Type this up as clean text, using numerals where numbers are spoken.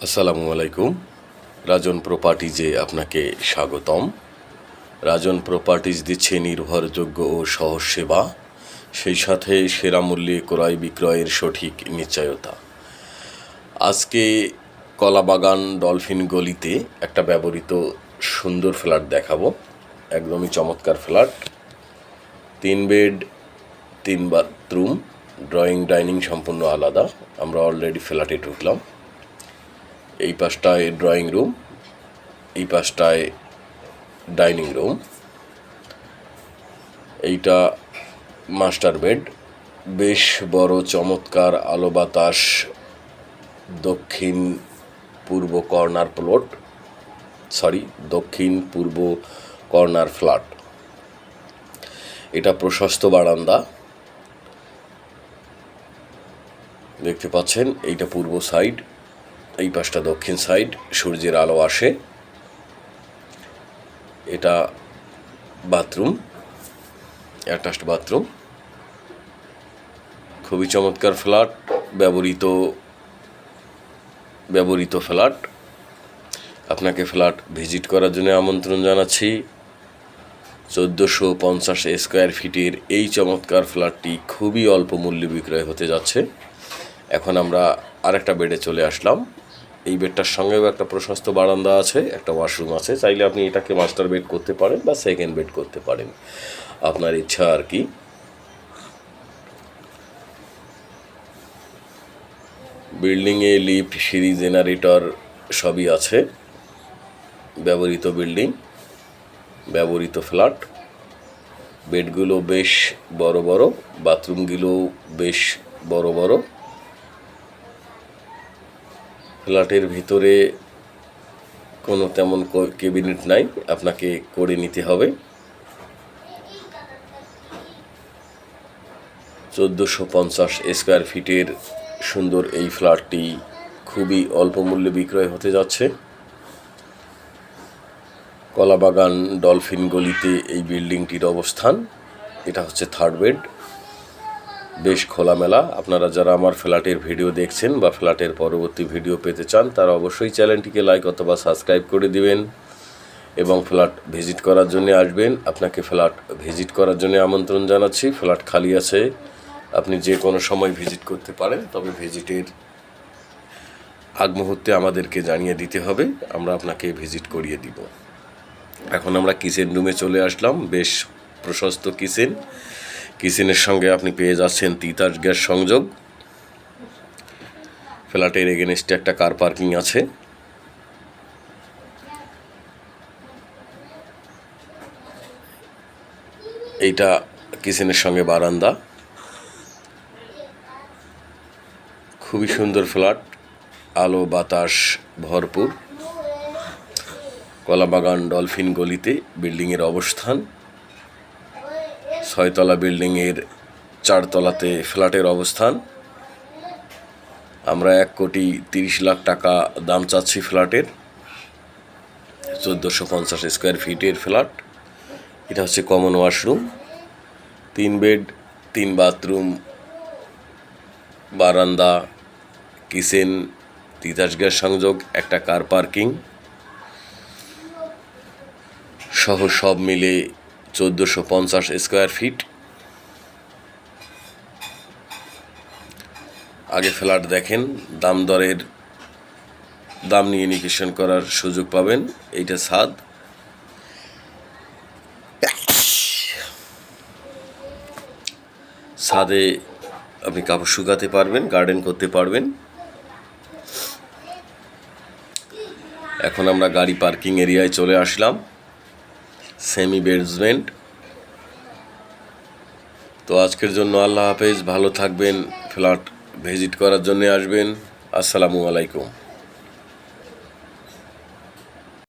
আসসালামু আলাইকুম। রাজন প্রপার্টিজে আপনাকে স্বাগতম। রাজন প্রপার্টিজ দিচ্ছে নির্ভরযোগ্য ও সহজ সেবা, সেই সাথে সেরা মূল্যে ক্রয় বিক্রয়ের সঠিক নিশ্চয়তা। আজকে কলাবাগান ডলফিন গলিতে একটা ব্যবহৃত সুন্দর ফ্ল্যাট দেখাবো। একদমই চমৎকার flat, 3 bed 3 bathroom, drawing dining সম্পূর্ণ আলাদা। আমরা অলরেডি ফ্ল্যাটে ঢুকলাম। এই পাশটায় ড্রয়িং রুম, এই পাশটায় ডাইনিং রুম, এইটা মাস্টার বেড। বেশ বড় চমৎকার আলো বাতাস দক্ষিণ পূর্ব কর্নার প্লট, দক্ষিণ পূর্ব কর্নার ফ্ল্যাট। এটা প্রশস্ত বারান্দা দেখতে পাচ্ছেন। এইটা পূর্ব সাইড, এই পাশটা দক্ষিণ সাইড, সূর্যের আলো আসে। এটা বাথরুম, অ্যাটাচড বাথরুম। খুবই চমৎকার ফ্ল্যাট, ব্যবহৃত ফ্ল্যাট। আপনাকে ফ্ল্যাট ভিজিট করার জন্য আমন্ত্রণ জানাচ্ছি। 1450 স্কোয়ার ফিটের এই চমৎকার ফ্ল্যাটটি খুবই অল্প মূল্যে বিক্রয় হতে যাচ্ছে। এখন আমরা আরেকটা বেডে চলে আসলাম। এই বেডটার সঙ্গেও একটা প্রশস্ত বারান্দা আছে, একটা ওয়াশরুম আছে। চাইলে আপনি এটাকে মাস্টার বেড করতে পারেন বা সেকেন্ড বেড করতে পারেন, আপনার ইচ্ছা আর কি। বিল্ডিংয়ে লিফট, সিঁড়ি, জেনারেটর সবই আছে। ব্যবহৃত বিল্ডিং, ব্যবহৃত ফ্ল্যাট। বেডগুলো বেশ বড় বড়, বাথরুমগুলো বেশ বড় বড়। ফ্ল্যাটের ভিতরে কোনো তেমন ক্যাবিনেট নাই, আপনাকে করে নিতে হবে। 1450 স্কোয়ার ফিটের সুন্দর এই ফ্ল্যাটটি খুবই অল্প মূল্যে বিক্রয় হতে যাচ্ছে। কলাবাগান ডলফিন গলিতে এই বিল্ডিংটির অবস্থান। এটা হচ্ছে 3rd বেড, বেশ খোলামেলা। আপনারা যারা আমার ফ্ল্যাটের ভিডিও দেখছেন বা ফ্ল্যাটের পরবর্তী ভিডিও পেতে চান, তারা অবশ্যই চ্যানেলটিকে লাইক অথবা সাবস্ক্রাইব করে দিবেন এবং ফ্ল্যাট ভিজিট করার জন্য আসবেন। আপনাকে ফ্ল্যাট ভিজিট করার জন্য আমন্ত্রণ জানাচ্ছি। ফ্ল্যাট খালি আছে, আপনি যে কোনো সময় ভিজিট করতে পারেন, তবে ভিজিটের আগ মুহূর্তে আমাদেরকে জানিয়ে দিতে হবে, আমরা আপনাকে ভিজিট করিয়ে দিব। এখন আমরা কিচেন রুমে চলে আসলাম। বেশ প্রশস্ত কিচেন। কিচেনের সঙ্গে আপনি পেয়ে যাচ্ছেন তিতাস গ্যাস সংযোগ। ফ্ল্যাটের এগেনস্টে একটা কার পার্কিং আছে। এইটা কিচেনের সঙ্গে বারান্দা। খুবই সুন্দর ফ্ল্যাট, আলো বাতাস ভরপুর। কলাবাগান ডলফিন গলিতে বিল্ডিংয়ের অবস্থান। 6 তলা বিল্ডিংয়ের 4 তলাতে ফ্ল্যাটের অবস্থান। আমরা 1,30,00,000 টাকা দাম চাচ্ছি ফ্ল্যাটের। 1450 স্কোয়ার ফিটের ফ্ল্যাট। এটা হচ্ছে কমন ওয়াশরুম, 3 বেড 3 বাথরুম, বারান্দা, কিচেন, তিতাস গ্যাস সংযোগ, একটা কার পার্কিং সহ সব মিলে 1450 স্কোয়ার ফিট। আগে ফ্ল্যাট দেখেন, দাম নিয়ে নিকেশন করার সুযোগ পাবেন। এইটা ছাদ, ছাদে আপনি কাপড় শুকাতে পারবেন, গার্ডেন করতে পারবেন। এখন আমরা গাড়ি পার্কিং এরিয়ায় চলে আসলাম। Semi basement. তো আজকের জন্য আল্লাহ হাফেজ, ভালো থাকবেন। ফ্ল্যাট ভিজিট করার জন্য আসবেন। আসসালামু আলাইকুম।